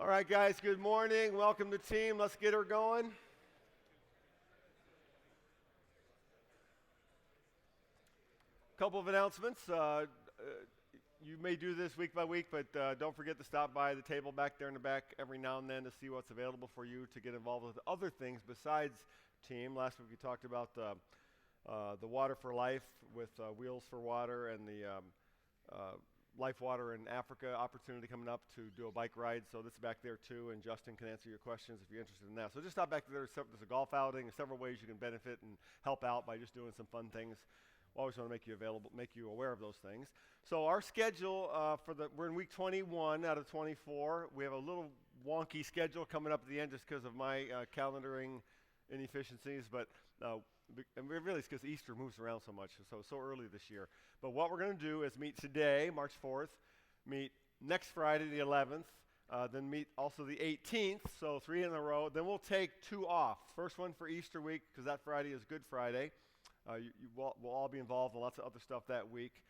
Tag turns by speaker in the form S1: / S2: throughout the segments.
S1: All right, guys, good morning. Welcome to team. Let's get her going. Couple of announcements. You may do this week by week, but don't forget to stop by the table back there in the back every now and then to see what's available for you to get involved with other things besides team. Last week we talked about the Water for Life with Wheels for Water and the Life Water in Africa opportunity coming up to do a bike ride. So this is back there too, and Justin can answer your questions if you're interested in that. So just stop back there. There's a golf outing. There's several ways you can benefit and help out by just doing some fun things. We always want to make you available, make you aware of those things. So our schedule we're in week 21 out of 24. We have a little wonky schedule coming up at the end just because of my calendaring inefficiencies, but and really it's because Easter moves around so much, so early this year. But what we're going to do is meet today, March 4th, meet next Friday, the 11th, then meet also the 18th, so 3 in a row. Then we'll take 2 off. First one for Easter week, because that Friday is Good Friday. We'll all be involved in lots of other stuff that week,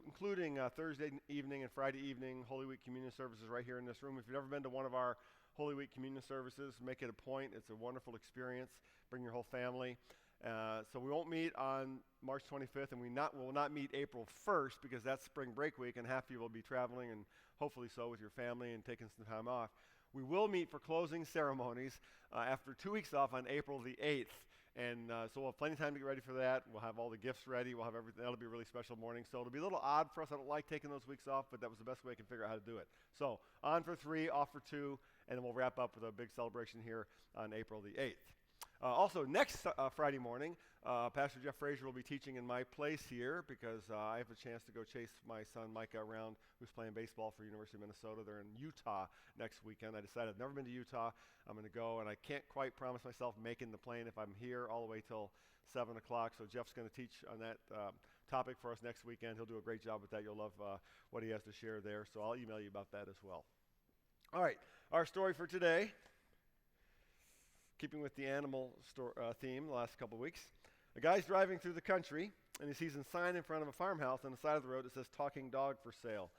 S1: including Thursday evening and Friday evening Holy Week communion services right here in this room. If you've never been to one of our Holy Week communion services, make it a point. It's a wonderful experience. Bring your whole family. So we won't meet on March 25th, and we will not meet April 1st because that's spring break week, and half of you will be traveling, and hopefully so with your family and taking some time off. We will meet for closing ceremonies after 2 weeks off on April the 8th. And so we'll have plenty of time to get ready for that. We'll have all the gifts ready. We'll have everything. That'll be a really special morning. So it'll be a little odd for us. I don't like taking those weeks off, but that was the best way I can figure out how to do it. So on for 3, off for 2, and then we'll wrap up with a big celebration here on April the 8th. Also, next Friday morning, Pastor Jeff Frazier will be teaching in my place here because I have a chance to go chase my son Micah around, who's playing baseball for University of Minnesota. They're in Utah next weekend. I decided I've never been to Utah. I'm going to go, and I can't quite promise myself making the plane if I'm here all the way till 7 o'clock. So Jeff's going to teach on that topic for us next weekend. He'll do a great job with that. You'll love what he has to share there. So I'll email you about that as well. All right, our story for today. Keeping with the animal theme the last couple of weeks. A guy's driving through the country, and he sees a sign in front of a farmhouse on the side of the road that says, "Talking dog for sale."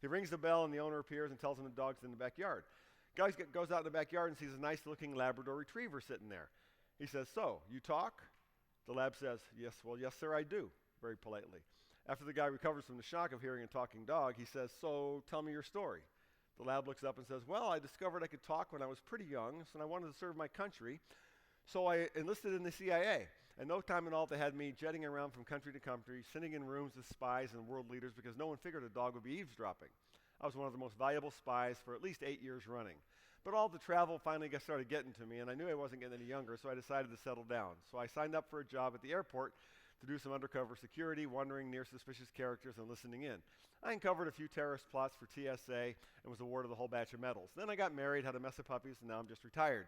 S1: He rings the bell, and the owner appears and tells him the dog's in the backyard. Guy goes out in the backyard and sees a nice-looking Labrador Retriever sitting there. He says, "So, you talk?" The lab says, "Yes, well, yes, sir, I do," very politely. After the guy recovers from the shock of hearing a talking dog, he says, "So, tell me your story." The lab looks up and says, "Well, I discovered I could talk when I was pretty young, and I wanted to serve my country, so I enlisted in the CIA. And no time at all, they had me jetting around from country to country, sitting in rooms with spies and world leaders because no one figured a dog would be eavesdropping. I was one of the most valuable spies for at least 8 years running. But all the travel finally started getting to me, and I knew I wasn't getting any younger, so I decided to settle down. So I signed up for a job at the airport to do some undercover security, wandering near suspicious characters and listening in. I uncovered a few terrorist plots for TSA and was awarded a whole batch of medals. Then I got married, had a mess of puppies, and now I'm just retired."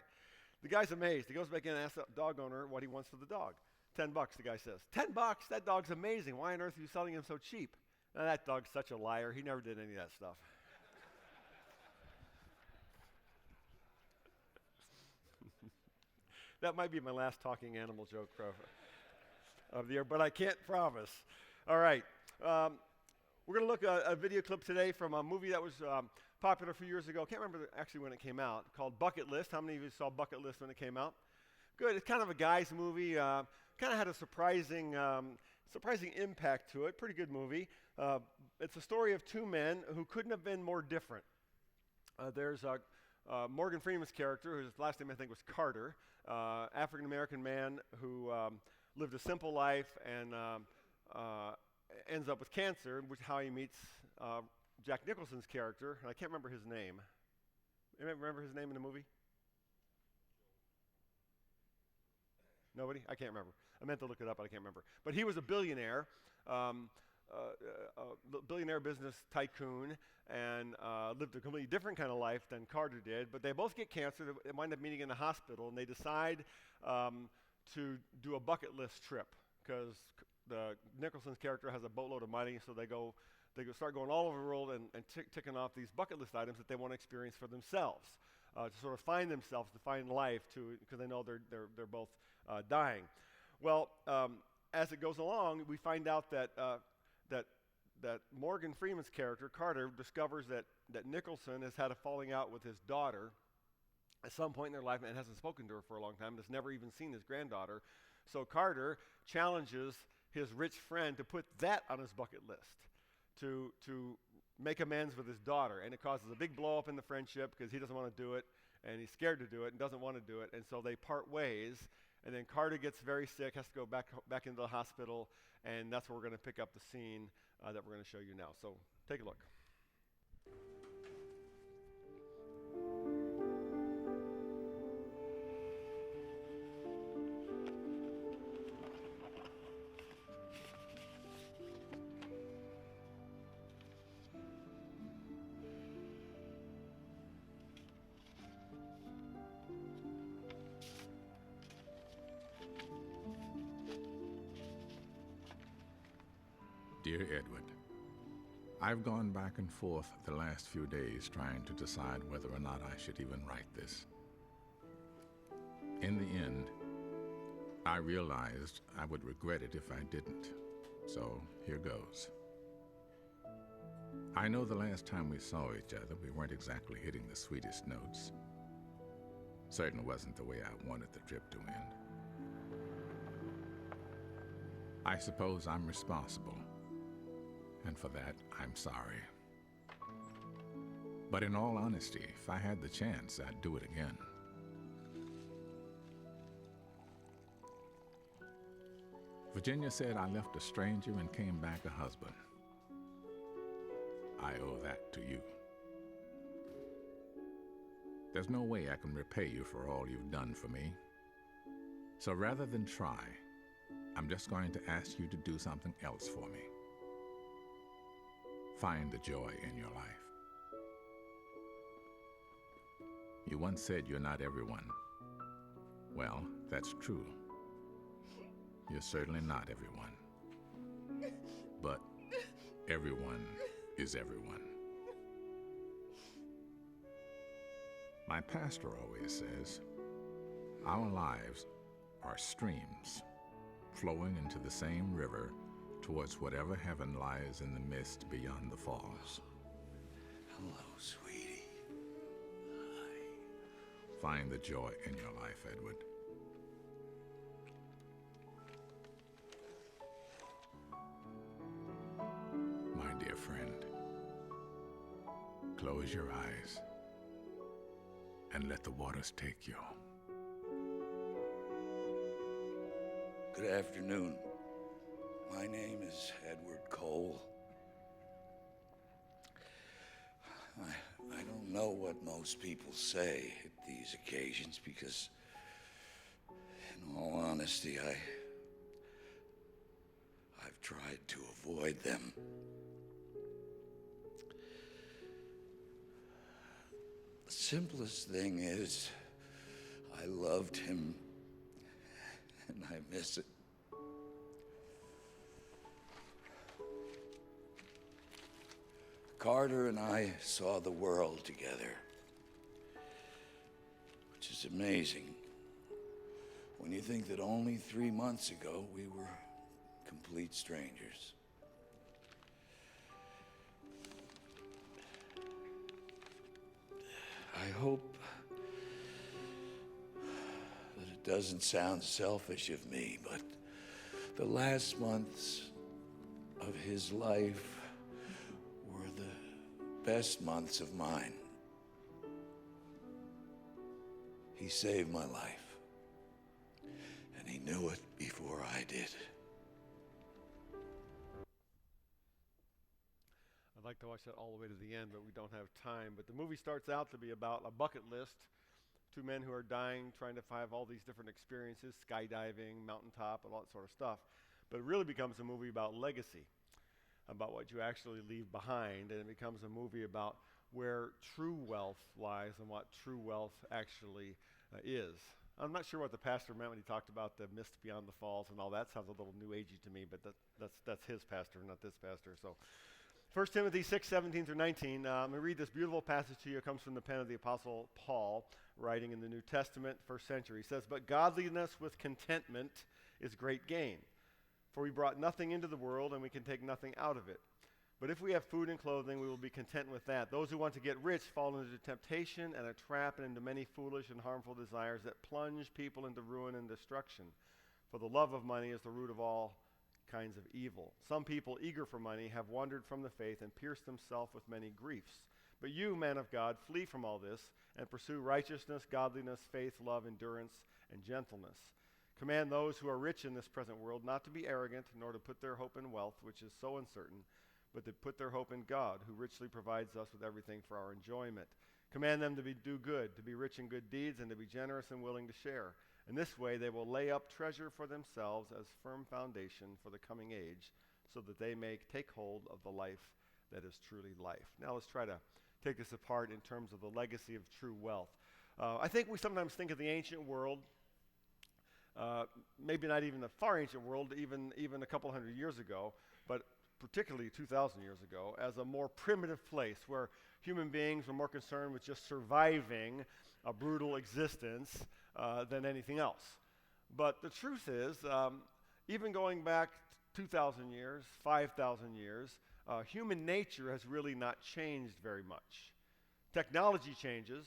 S1: The guy's amazed. He goes back in and asks the dog owner what he wants for the dog. $10, the guy says. $10? That dog's amazing. Why on earth are you selling him so cheap? Now, that dog's such a liar. He never did any of that stuff. That might be my last talking animal joke of the year, but I can't promise. All right. We're going to look at a video clip today from a movie that was popular a few years ago. I can't remember actually when it came out, called Bucket List. How many of you saw Bucket List when it came out? Good. It's kind of a guy's movie. Kind of had a surprising impact to it. Pretty good movie. It's a story of 2 men who couldn't have been more different. There's Morgan Freeman's character, whose last name I think was Carter, African-American man who lived a simple life and ends up with cancer, which is how he meets Jack Nicholson's character, and I can't remember his name. Anybody remember his name in the movie? Nobody? I can't remember. I meant to look it up, but I can't remember. But he was a billionaire, billionaire business tycoon, and lived a completely different kind of life than Carter did. But they both get cancer. They wind up meeting in the hospital, and they decide to do a bucket list trip because Nicholson's character has a boatload of money, so they start going all over the world and ticking off these bucket list items that they want to experience for themselves, to sort of find themselves, to find life, because they know they're both dying. Well, as it goes along, we find out that that Morgan Freeman's character, Carter, discovers that Nicholson has had a falling out with his daughter at some point in their life and hasn't spoken to her for a long time, has never even seen his granddaughter. So Carter challenges his rich friend to put that on his bucket list, to make amends with his daughter. And it causes a big blow up in the friendship because he doesn't want to do it, and he's scared to do it and doesn't want to do it. And so they part ways, and then Carter gets very sick, has to go back into the hospital, and that's where we're going to pick up the scene that we're going to show you now. So take a look.
S2: Dear Edward, I've gone back and forth the last few days trying to decide whether or not I should even write this. In the end, I realized I would regret it if I didn't. So here goes. I know the last time we saw each other, we weren't exactly hitting the sweetest notes. Certainly wasn't the way I wanted the trip to end. I suppose I'm responsible. And for that, I'm sorry. But in all honesty, if I had the chance, I'd do it again. Virginia said I left a stranger and came back a husband. I owe that to you. There's no way I can repay you for all you've done for me. So rather than try, I'm just going to ask you to do something else for me. Find the joy in your life. You once said you're not everyone. Well, that's true. You're certainly not everyone. But everyone is everyone. My pastor always says, our lives are streams flowing into the same river towards whatever heaven lies in the mist beyond the falls.
S3: Hello, sweetie. Hi.
S2: Find the joy in your life, Edward. My dear friend, close your eyes and let the waters take you.
S3: Good afternoon. My name is Edward Cole. I don't know what most people say at these occasions because, in all honesty, I've tried to avoid them. The simplest thing is, I loved him, and I miss it. Carter and I saw the world together, which is amazing when you think that only 3 months ago we were complete strangers. I hope that it doesn't sound selfish of me, but the last months of his life were the best months of mine. He saved my life, and he knew it before I did.
S1: I'd like to watch that all the way to the end, but we don't have time. But the movie starts out to be about a bucket list. Two men who are dying, trying to have all these different experiences, skydiving, mountaintop, and all that sort of stuff. But it really becomes a movie about legacy, about what you actually leave behind, and it becomes a movie about where true wealth lies and what true wealth actually is. I'm not sure what the pastor meant when he talked about the mist beyond the falls and all that. Sounds a little new agey to me, but that's his pastor, not this pastor. So 1 Timothy 6:17 through 19. I'm going to read this beautiful passage to you. It comes from the pen of the Apostle Paul, writing in the New Testament, first century. He says, "But godliness with contentment is great gain. For we brought nothing into the world, and we can take nothing out of it. But if we have food and clothing, we will be content with that. Those who want to get rich fall into temptation and a trap and into many foolish and harmful desires that plunge people into ruin and destruction. For the love of money is the root of all kinds of evil. Some people eager for money have wandered from the faith and pierced themselves with many griefs. But you, man of God, flee from all this and pursue righteousness, godliness, faith, love, endurance, and gentleness. Command those who are rich in this present world not to be arrogant, nor to put their hope in wealth, which is so uncertain, but to put their hope in God, who richly provides us with everything for our enjoyment. Command them to do good, to be rich in good deeds, and to be generous and willing to share. In this way they will lay up treasure for themselves as firm foundation for the coming age, so that they may take hold of the life that is truly life. Now let's try to take this apart in terms of the legacy of true wealth. I think we sometimes think of the ancient world, maybe not even the far ancient world, even a couple hundred years ago, but particularly 2,000 years ago, as a more primitive place where human beings were more concerned with just surviving a brutal existence than anything else. But the truth is, even going back 2,000 years, 5,000 years, human nature has really not changed very much. Technology changes,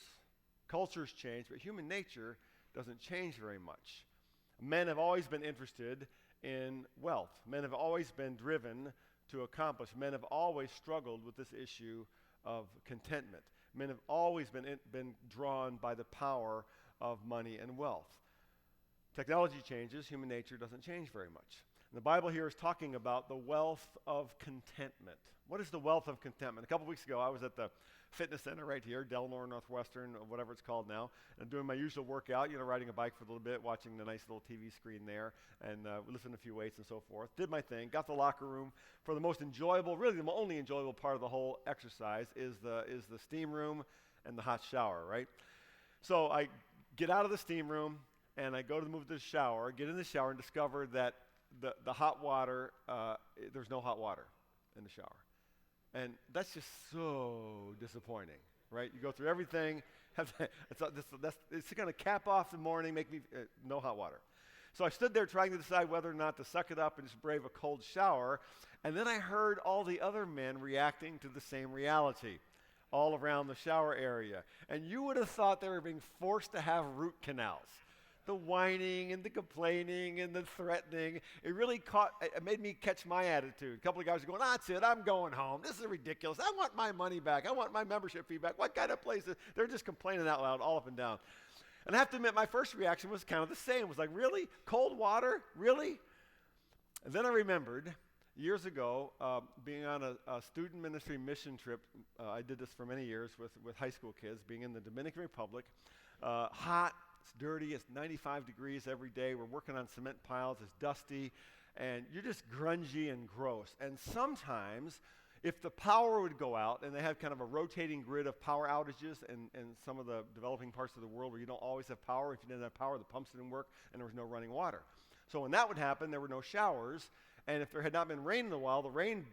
S1: cultures change, but human nature doesn't change very much. Men have always been interested in wealth. Men have always been driven to accomplish. Men have always struggled with this issue of contentment. Men have always been drawn by the power of money and wealth. Technology changes, human nature doesn't change very much. And the Bible here is talking about the wealth of contentment. What is the wealth of contentment? A couple weeks ago, I was at the fitness center right here, Delnor Northwestern, or whatever it's called now, and doing my usual workout, riding a bike for a little bit, watching the nice little TV screen there, and lifting a few weights and so forth. Did my thing, got the locker room. For the most enjoyable, really the only enjoyable part of the whole exercise is the steam room and the hot shower, right? So I get out of the steam room, and I go to move to the shower, get in the shower, and discover that the hot water, there's no hot water in the shower. And that's just so disappointing, right? You go through everything, it's going to cap off the morning, make me, no hot water. So I stood there trying to decide whether or not to suck it up and just brave a cold shower, and then I heard all the other men reacting to the same reality all around the shower area. And you would have thought they were being forced to have root canals. The whining and the complaining and the threatening, it made me catch my attitude. A couple of guys were going, that's it, I'm going home. This is ridiculous. I want my money back. I want my membership fee back. What kind of place is, they're just complaining out loud all up and down. And I have to admit, my first reaction was kind of the same. It was like, really? Cold water? Really? And then I remembered, years ago, being on a student ministry mission trip, I did this for many years with high school kids, being in the Dominican Republic, hot, it's dirty, it's 95 degrees every day, we're working on cement piles, it's dusty, and you're just grungy and gross. And sometimes, if the power would go out, and they have kind of a rotating grid of power outages in some of the developing parts of the world where you don't always have power. If you didn't have power, the pumps didn't work, and there was no running water. So when that would happen, there were no showers, and if there had not been rain in a while, the rain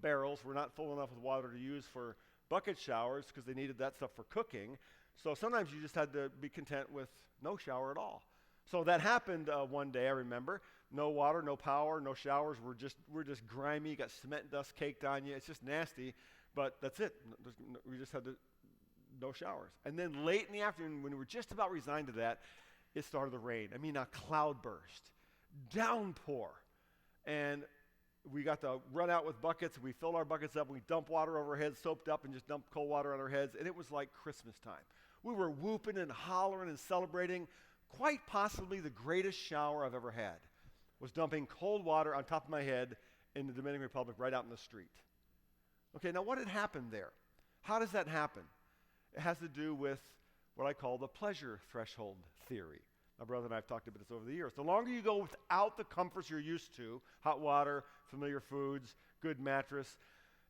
S1: barrels were not full enough with water to use for bucket showers because they needed that stuff for cooking. So sometimes you just had to be content with no shower at all. So that happened one day, I remember. No water, no power, no showers. We're just grimy. You got cement dust caked on you. It's just nasty, but that's it. We just had no showers. And then late in the afternoon, when we were just about resigned to that, it started to rain. I mean, a cloudburst, downpour. And we got to run out with buckets. We filled our buckets up. We dumped water over our heads, soaped up, and just dumped cold water on our heads. And it was like Christmas time. We were whooping and hollering and celebrating. Quite possibly the greatest shower I've ever had was dumping cold water on top of my head in the Dominican Republic right out in the street. Okay, now what had happened there? How does that happen? It has to do with what I call the pleasure threshold theory. My brother and I have talked about this over the years. The longer you go without the comforts you're used to, hot water, familiar foods, good mattress,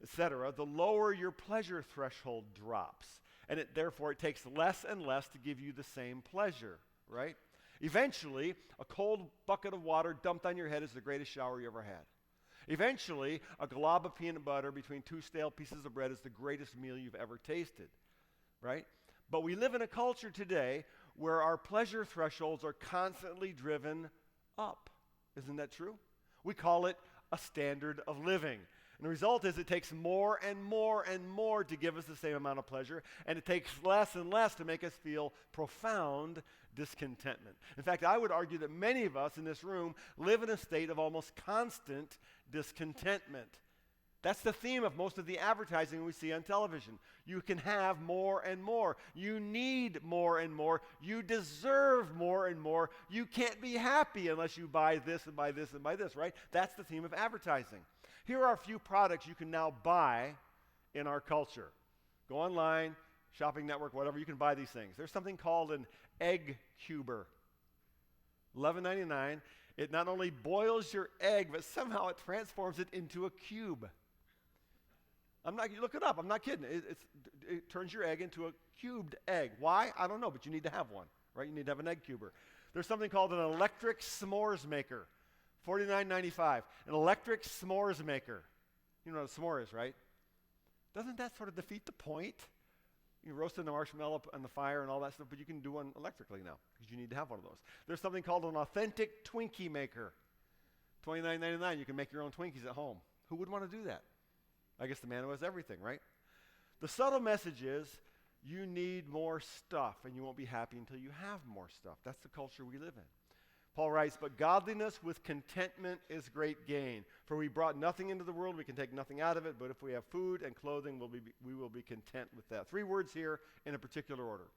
S1: etc., the lower your pleasure threshold drops. And therefore, it takes less and less to give you the same pleasure, right? Eventually, a cold bucket of water dumped on your head is the greatest shower you ever had. Eventually, a glob of peanut butter between two stale pieces of bread is the greatest meal you've ever tasted, right? But we live in a culture today where our pleasure thresholds are constantly driven up. Isn't that true? We call it a standard of living. And the result is it takes more and more and more to give us the same amount of pleasure, and it takes less and less to make us feel profound discontentment. In fact, I would argue that many of us in this room live in a state of almost constant discontentment. That's the theme of most of the advertising we see on television. You can have more and more. You need more and more. You deserve more and more. You can't be happy unless you buy this and buy this and buy this, right? That's the theme of advertising. Here are a few products you can now buy in our culture. Go online, shopping network, whatever, you can buy these things. There's something called an egg cuber. $11.99. It not only boils your egg, but somehow it transforms it into a cube. You look it up, I'm not kidding. It turns your egg into a cubed egg. Why? I don't know, but you need to have one, right? You need to have an egg cuber. There's something called an electric s'mores maker. $49.95. An electric s'mores maker. You know what a s'more is, right? Doesn't that sort of defeat the point? You roasting the marshmallow on the fire and all that stuff, but you can do one electrically now because you need to have one of those. There's something called an authentic Twinkie maker. $29.99. You can make your own Twinkies at home. Who would want to do that? I guess the man who has everything, right? The subtle message is you need more stuff, and you won't be happy until you have more stuff. That's the culture we live in. Paul writes, but godliness with contentment is great gain. For we brought nothing into the world, we can take nothing out of it, but if we have food and clothing, we will be content with that. 3 words here in a particular order.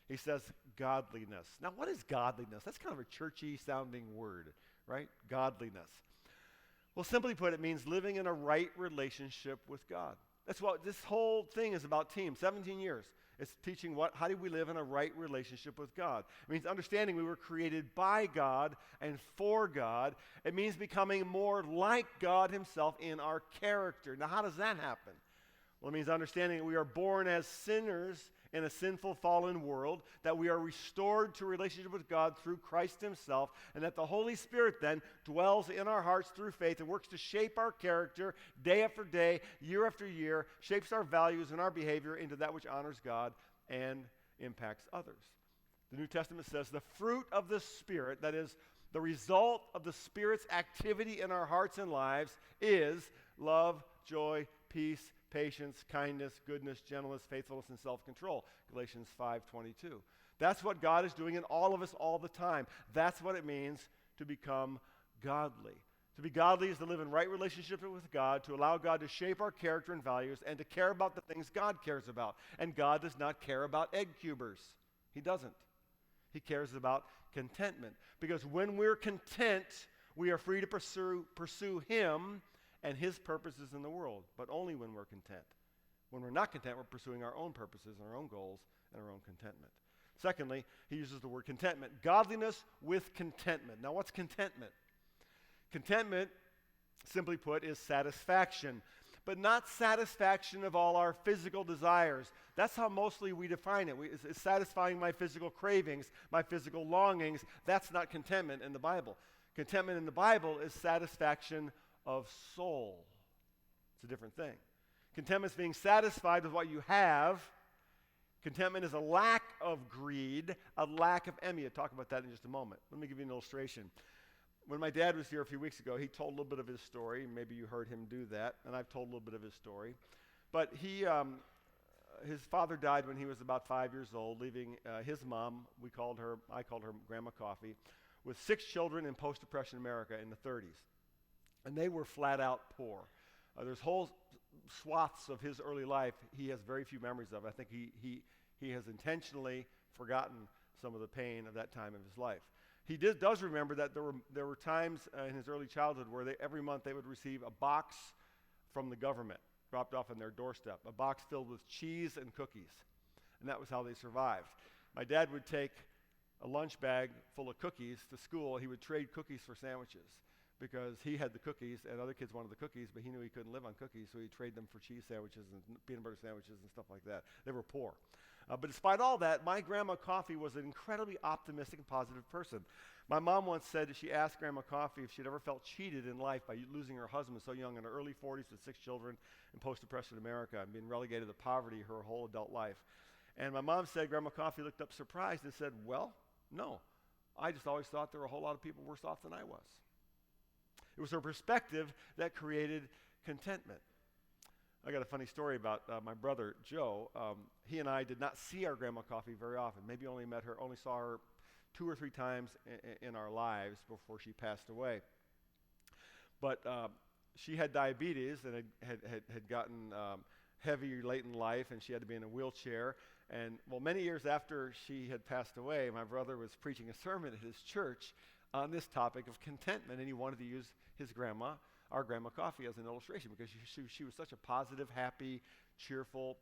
S1: He says godliness. Now, what is godliness? That's kind of a churchy sounding word, right? Godliness. Well, simply put, it means living in a right relationship with God. That's what this whole thing is about. Team, 17 years. It's teaching how do we live in a right relationship with God. It means understanding we were created by God and for God. It means becoming more like God himself in our character. Now, how does that happen? Well, it means understanding that we are born as sinners in a sinful, fallen world, that we are restored to a relationship with God through Christ himself, and that the Holy Spirit then dwells in our hearts through faith and works to shape our character day after day, year after year, shapes our values and our behavior into that which honors God and impacts others. The New Testament says the fruit of the Spirit, that is, the result of the Spirit's activity in our hearts and lives, is love, joy, peace, patience, kindness, goodness, gentleness, faithfulness, and self-control. Galatians 5:22. That's what God is doing in all of us all the time. That's what it means to become godly. To be godly is to live in right relationship with God, to allow God to shape our character and values, and to care about the things God cares about. And God does not care about egg cubers. He doesn't. He cares about contentment. Because when we're content, we are free to pursue him and his purposes in the world, but only when we're content. When we're not content, we're pursuing our own purposes and our own goals and our own contentment. Secondly, he uses the word contentment. Godliness with contentment. Now, what's contentment? Contentment, simply put, is satisfaction, but not satisfaction of all our physical desires. That's how mostly we define it. It's satisfying my physical cravings, my physical longings. That's not contentment in the Bible. Contentment in the Bible is satisfaction of soul. It's a different thing. Contentment is being satisfied with what you have. Contentment is a lack of greed, a lack of envy. I'll talk about that in just a moment. Let me give you an illustration. When my dad was here a few weeks ago, he told a little bit of his story. Maybe you heard him do that, and I've told a little bit of his story. But his father died when he was about 5 years old, leaving his mom, I called her Grandma Coffee, with 6 children in post-Depression America in the 30s. And they were flat out poor. There's whole swaths of his early life he has very few memories of. I think he has intentionally forgotten some of the pain of that time of his life. He does remember that there were times in his early childhood where every month they would receive a box from the government dropped off on their doorstep, a box filled with cheese and cookies. And that was how they survived. My dad would take a lunch bag full of cookies to school. He would trade cookies for sandwiches, because he had the cookies and other kids wanted the cookies, but he knew he couldn't live on cookies, so he'd trade them for cheese sandwiches and peanut butter sandwiches and stuff like that. They were poor. But despite all that, my Grandma Coffee was an incredibly optimistic and positive person. My mom once said she asked Grandma Coffee if she'd ever felt cheated in life by losing her husband so young in her early 40s with 6 children in post-Depression America and being relegated to poverty her whole adult life. And my mom said Grandma Coffee looked up surprised and said, well, no. I just always thought there were a whole lot of people worse off than I was. It was her perspective that created contentment. I got a funny story about my brother Joe. He and I did not see our grandma Coffee very often. Maybe only saw her 2 or 3 times in our lives before she passed away. But she had diabetes and had gotten heavy late in life, and she had to be in a wheelchair. And well, many years after she had passed away, my brother was preaching a sermon at his church on this topic of contentment, and he wanted to use our grandma Coffee, as an illustration, because she was such a positive, happy, cheerful,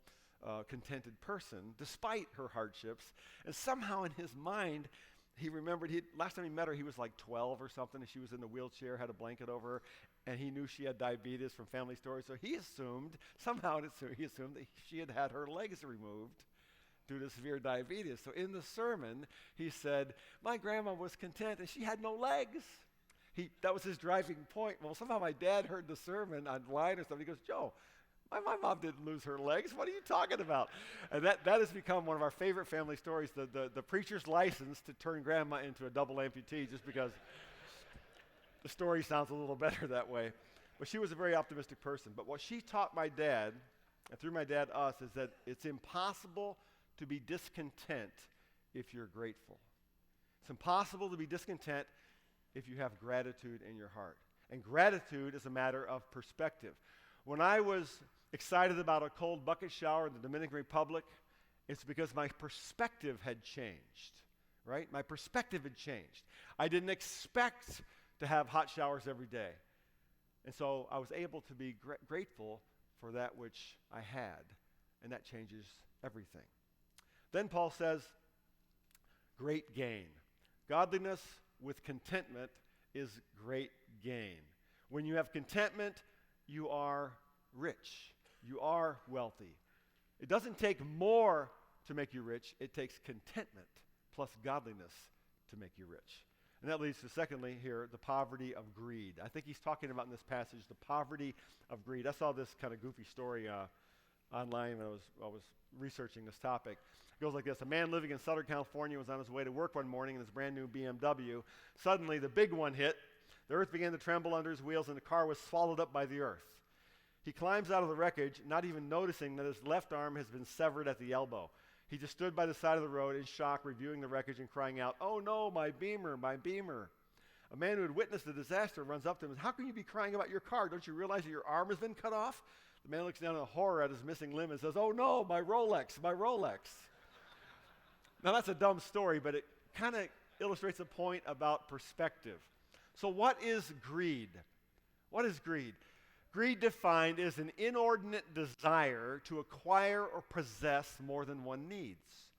S1: contented person, despite her hardships. And somehow in his mind, he remembered, last time he met her, he was like 12 or something, and she was in the wheelchair, had a blanket over her, and he knew she had diabetes from family stories, so he assumed that she had had her legs removed due to severe diabetes. So in the sermon, he said, my grandma was content, and she had no legs. That was his driving point. Well, somehow my dad heard the sermon online or something. He goes, Joe, my mom didn't lose her legs. What are you talking about? And that has become one of our favorite family stories, the preacher's license to turn grandma into a double amputee, just because the story sounds a little better that way. But she was a very optimistic person. But what she taught my dad, and through my dad us, is that it's impossible to be discontent if you're grateful. It's impossible to be discontent if you have gratitude in your heart. And gratitude is a matter of perspective. When I was excited about a cold bucket shower in the Dominican Republic, it's because my perspective had changed, right? My perspective had changed. I didn't expect to have hot showers every day. And so I was able to be grateful for that which I had, and that changes everything. Then Paul says, great gain. Godliness with contentment is great gain. When you have contentment, you are rich. You are wealthy. It doesn't take more to make you rich. It takes contentment plus godliness to make you rich. And that leads to, secondly, here, the poverty of greed. I think he's talking about in this passage the poverty of greed. I saw this kind of goofy story online when I was researching this topic. It goes like this. A man living in Southern California was on his way to work one morning in his brand new BMW. Suddenly, the big one hit. The earth began to tremble under his wheels, and the car was swallowed up by the earth. He climbs out of the wreckage, not even noticing that his left arm has been severed at the elbow. He just stood by the side of the road in shock, reviewing the wreckage and crying out, "Oh no, my Beamer, my Beamer." A man who had witnessed the disaster runs up to him and says, "How can you be crying about your car? Don't you realize that your arm has been cut off?" The man looks down in horror at his missing limb and says, "Oh no, my Rolex, my Rolex." Now that's a dumb story, but it kind of illustrates a point about perspective. So what is greed? What is greed? Greed defined is an inordinate desire to acquire or possess more than one needs.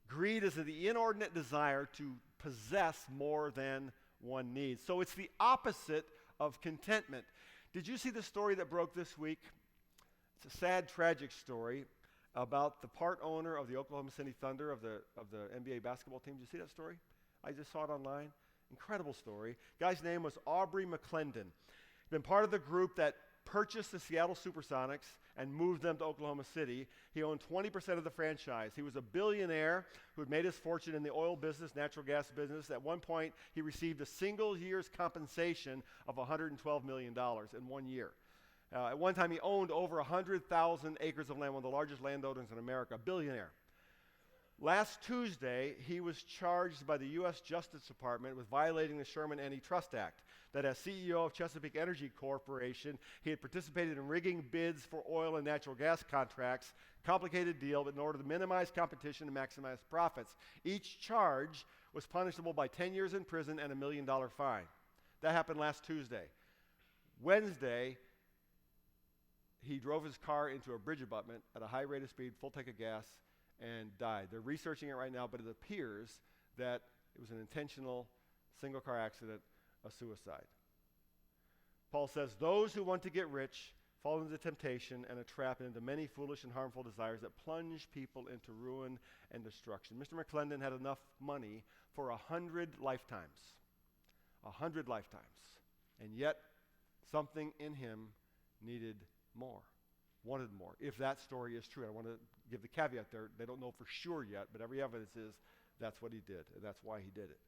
S1: Greed is the inordinate desire to possess more than one needs. So it's the opposite of contentment. Did you see the story that broke this week? It's a sad, tragic story about the part owner of the Oklahoma City Thunder of the NBA basketball team. Did you see that story? I just saw it online. Incredible story. Guy's name was Aubrey McClendon. Been part of the group that purchased the Seattle Supersonics and moved them to Oklahoma City. He owned 20% of the franchise. He was a billionaire who had made his fortune in the oil business, natural gas business. At one point, he received a single year's compensation of $112 million in 1 year. At one time, he owned over 100,000 acres of land, one of the largest landowners in America, a billionaire. Last Tuesday, he was charged by the U.S. Justice Department with violating the Sherman Antitrust Act, that as CEO of Chesapeake Energy Corporation, he had participated in rigging bids for oil and natural gas contracts, complicated deal, but in order to minimize competition and maximize profits. Each charge was punishable by 10 years in prison and $1 million fine. That happened last Tuesday. Wednesday, he drove his car into a bridge abutment at a high rate of speed, full tank of gas, and died. They're researching it right now, but it appears that it was an intentional single-car accident, a suicide. Paul says, those who want to get rich fall into temptation and a trap and into many foolish and harmful desires that plunge people into ruin and destruction. Mr. McClendon had enough money for 100 lifetimes. 100 lifetimes. And yet, something in him needed more, wanted more, if that story is true. I want to give the caveat there. They don't know for sure yet, but every evidence is that's what he did, and that's why he did it.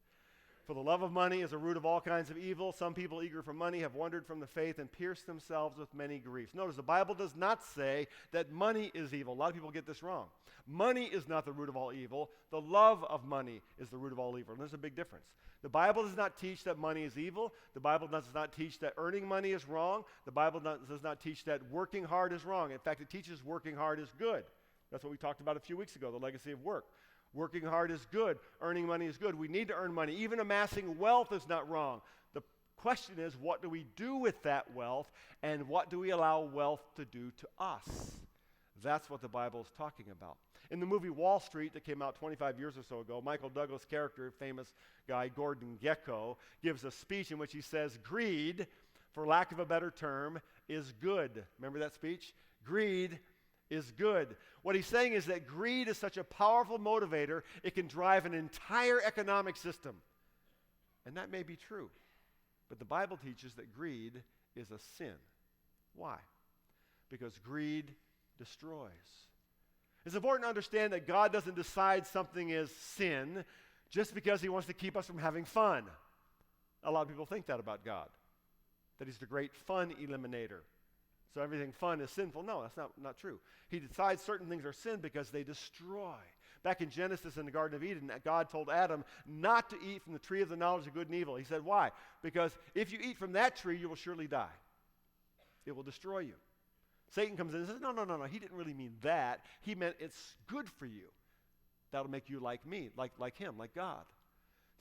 S1: For the love of money is a root of all kinds of evil. Some people eager for money have wandered from the faith and pierced themselves with many griefs. Notice the Bible does not say that money is evil. A lot of people get this wrong. Money is not the root of all evil. The love of money is the root of all evil. And there's a big difference. The Bible does not teach that money is evil. The Bible does not teach that earning money is wrong. The Bible does not teach that working hard is wrong. In fact, it teaches working hard is good. That's what we talked about a few weeks ago, the legacy of work. Working hard is good. Earning money is good. We need to earn money. Even amassing wealth is not wrong. The question is, what do we do with that wealth, and what do we allow wealth to do to us? That's what the Bible is talking about. In the movie Wall Street that came out 25 years or so ago, Michael Douglas' character, famous guy Gordon Gekko, gives a speech in which he says, greed, for lack of a better term, is good. Remember that speech? Greed is good. What he's saying is that greed is such a powerful motivator, it can drive an entire economic system. And that may be true. But the Bible teaches that greed is a sin. Why? Because greed destroys. It's important to understand that God doesn't decide something is sin just because he wants to keep us from having fun. A lot of people think that about God, that he's the great fun eliminator. So everything fun is sinful. No, that's not true. He decides certain things are sin because they destroy. Back in Genesis in the Garden of Eden, God told Adam not to eat from the tree of the knowledge of good and evil. He said, why? Because if you eat from that tree, you will surely die. It will destroy you. Satan comes in and says, no, he didn't really mean that. He meant it's good for you. That'll make you like me, like him, like God.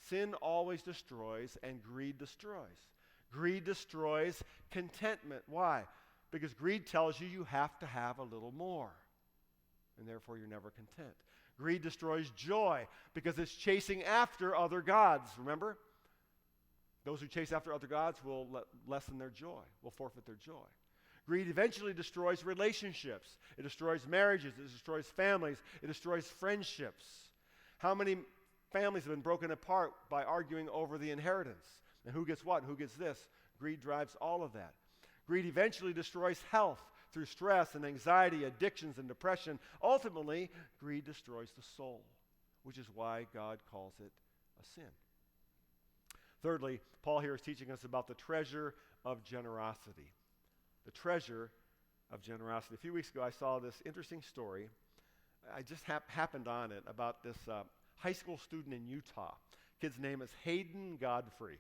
S1: Sin always destroys, and greed destroys. Greed destroys contentment. Why? Because greed tells you you have to have a little more, and therefore you're never content. Greed destroys joy because it's chasing after other gods, remember? Those who chase after other gods will lessen their joy, will forfeit their joy. Greed eventually destroys relationships. It destroys marriages. It destroys families. It destroys friendships. How many families have been broken apart by arguing over the inheritance? And who gets what and who gets this? Greed drives all of that. Greed eventually destroys health through stress and anxiety, addictions and depression. Ultimately, greed destroys the soul, which is why God calls it a sin. Thirdly, Paul here is teaching us about the treasure of generosity. The treasure of generosity. A few weeks ago, I saw this interesting story. I just happened on it about this high school student in Utah. Kid's name is Hayden Godfrey.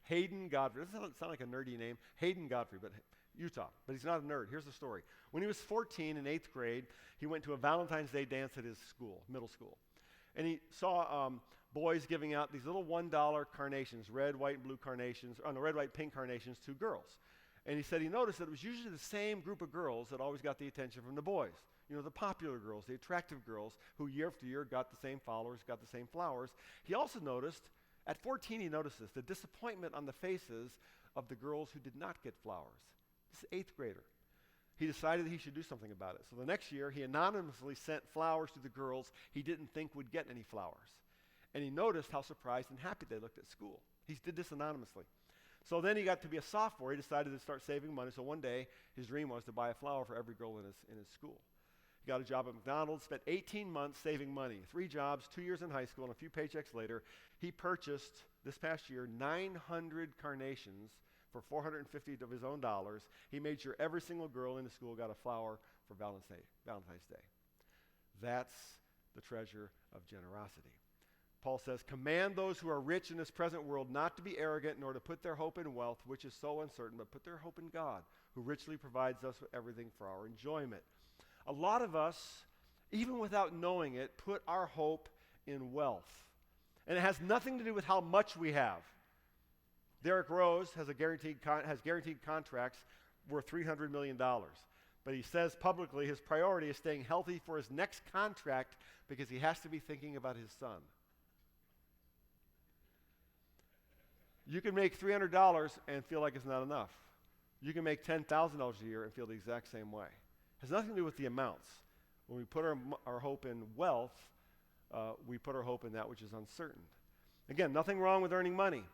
S1: Hayden Godfrey. Doesn't sound like a nerdy name. Hayden Godfrey, but Utah. But he's not a nerd. Here's the story. When he was 14 in 8th grade, he went to a Valentine's Day dance at his school, middle school. And he saw boys giving out these little $1 carnations, red, white, and blue carnations, red, white, pink carnations to girls. And he said he noticed that it was usually the same group of girls that always got the attention from the boys. You know, the popular girls, the attractive girls who year after year got the same followers, got the same flowers. He also noticed, at 14 he noticed this, the disappointment on the faces of the girls who did not get flowers. This is 8th grader. He decided that he should do something about it. So the next year he anonymously sent flowers to the girls he didn't think would get any flowers. And he noticed how surprised and happy they looked at school. He did this anonymously. So then he got to be a sophomore. He decided to start saving money. So one day, his dream was to buy a flower for every girl in his school. He got a job at McDonald's, spent 18 months saving money, 3 jobs, 2 years in high school, and a few paychecks later, he purchased, this past year, 900 carnations for $450 of his own dollars. He made sure every single girl in the school got a flower for Valentine's Day. That's the treasure of generosity. Paul says, command those who are rich in this present world not to be arrogant nor to put their hope in wealth, which is so uncertain, but put their hope in God, who richly provides us with everything for our enjoyment. A lot of us, even without knowing it, put our hope in wealth. And it has nothing to do with how much we have. Derrick Rose has guaranteed contracts worth $300 million. But he says publicly his priority is staying healthy for his next contract because he has to be thinking about his son. You can make $300 and feel like it's not enough. You can make $10,000 a year and feel the exact same way. It has nothing to do with the amounts. When we put our hope in wealth, we put our hope in that which is uncertain. Again, nothing wrong with earning money.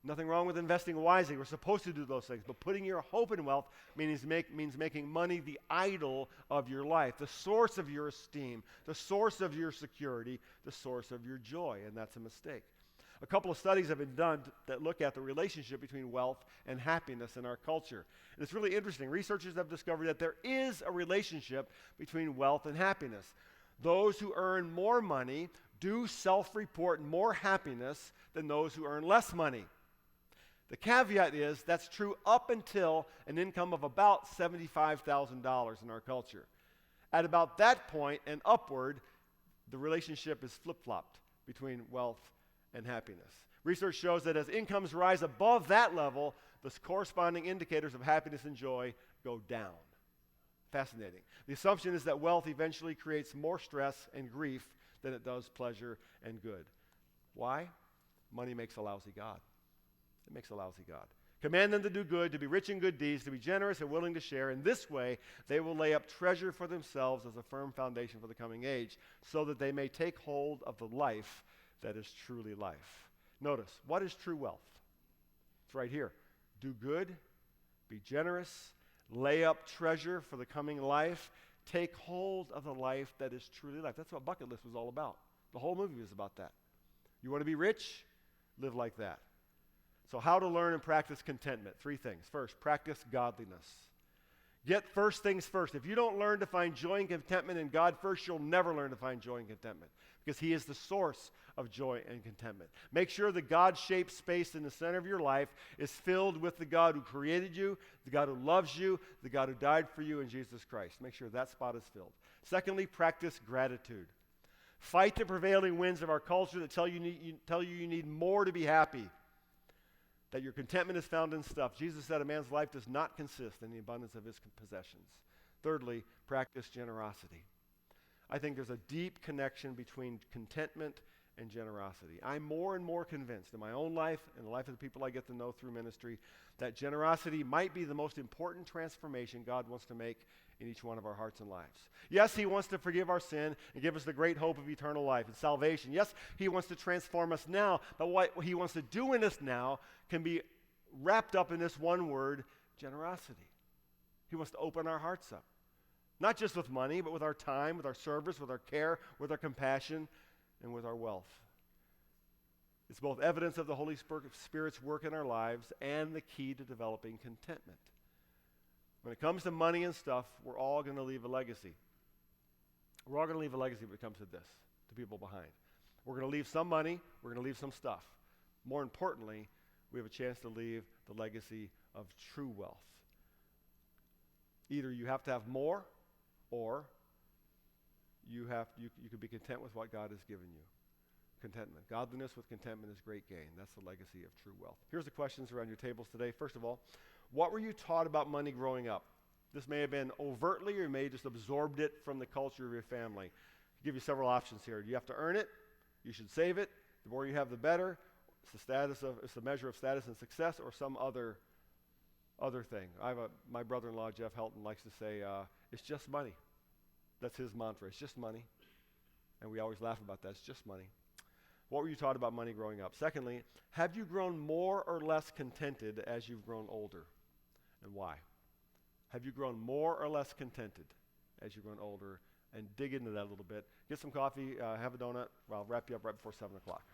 S1: Nothing wrong with investing wisely. We're supposed to do those things. But putting your hope in wealth means making money the idol of your life, the source of your esteem, the source of your security, the source of your joy. And that's a mistake. A couple of studies have been done that look at the relationship between wealth and happiness in our culture. And it's really interesting. Researchers have discovered that there is a relationship between wealth and happiness. Those who earn more money do self-report more happiness than those who earn less money. The caveat is that's true up until an income of about $75,000 in our culture. At about that point and upward, the relationship is flip-flopped between wealth and happiness. Research shows that as incomes rise above that level, the corresponding indicators of happiness and joy go down. Fascinating. The assumption is that wealth eventually creates more stress and grief than it does pleasure and good. Why? Money makes a lousy God. It makes a lousy God. Command them to do good, to be rich in good deeds, to be generous and willing to share. In this way, they will lay up treasure for themselves as a firm foundation for the coming age, so that they may take hold of the life that is truly life. Notice, what is true wealth? It's right here. Do good, be generous, lay up treasure for the coming life, take hold of the life that is truly life. That's what Bucket List was all about. The whole movie was about that. You want to be rich? Live like that. So how to learn and practice contentment? 3 things. First, practice godliness. Get first things first. If you don't learn to find joy and contentment in God first, you'll never learn to find joy and contentment, because He is the source of joy and contentment. Make sure the God-shaped space in the center of your life is filled with the God who created you, the God who loves you, the God who died for you in Jesus Christ. Make sure that spot is filled. Secondly, practice gratitude. Fight the prevailing winds of our culture that tell you you need more to be happy, that your contentment is found in stuff. Jesus said a man's life does not consist in the abundance of his possessions. Thirdly, practice generosity. I think there's a deep connection between contentment and generosity. I'm more and more convinced in my own life and the life of the people I get to know through ministry that generosity might be the most important transformation God wants to make in each one of our hearts and lives. Yes, He wants to forgive our sin and give us the great hope of eternal life and salvation. Yes, He wants to transform us now, but what He wants to do in us now can be wrapped up in this one word, generosity. He wants to open our hearts up. Not just with money, but with our time, with our service, with our care, with our compassion, and with our wealth. It's both evidence of the Holy Spirit's work in our lives and the key to developing contentment. When it comes to money and stuff, we're all going to leave a legacy. We're all going to leave a legacy when it comes to this, to people behind. We're going to leave some money, we're going to leave some stuff. More importantly, we have a chance to leave the legacy of true wealth. Either you have to have more, or you could be content with what God has given you. Contentment. Godliness with contentment is great gain. That's the legacy of true wealth. Here's the questions around your tables today. First of all, what were you taught about money growing up? This may have been overtly, or you may have just absorbed it from the culture of your family. I'll give you several options here. You have to earn it. You should save it. The more you have, the better. It's the measure of status and success, or some other thing. My brother-in-law, Jeff Helton, likes to say, it's just money. That's his mantra. It's just money. And we always laugh about that. It's just money. What were you taught about money growing up? Secondly, have you grown more or less contented as you've grown older? And why? Have you grown more or less contented as you've grown older? And dig into that a little bit. Get some coffee, have a donut. I'll wrap you up right before 7 o'clock.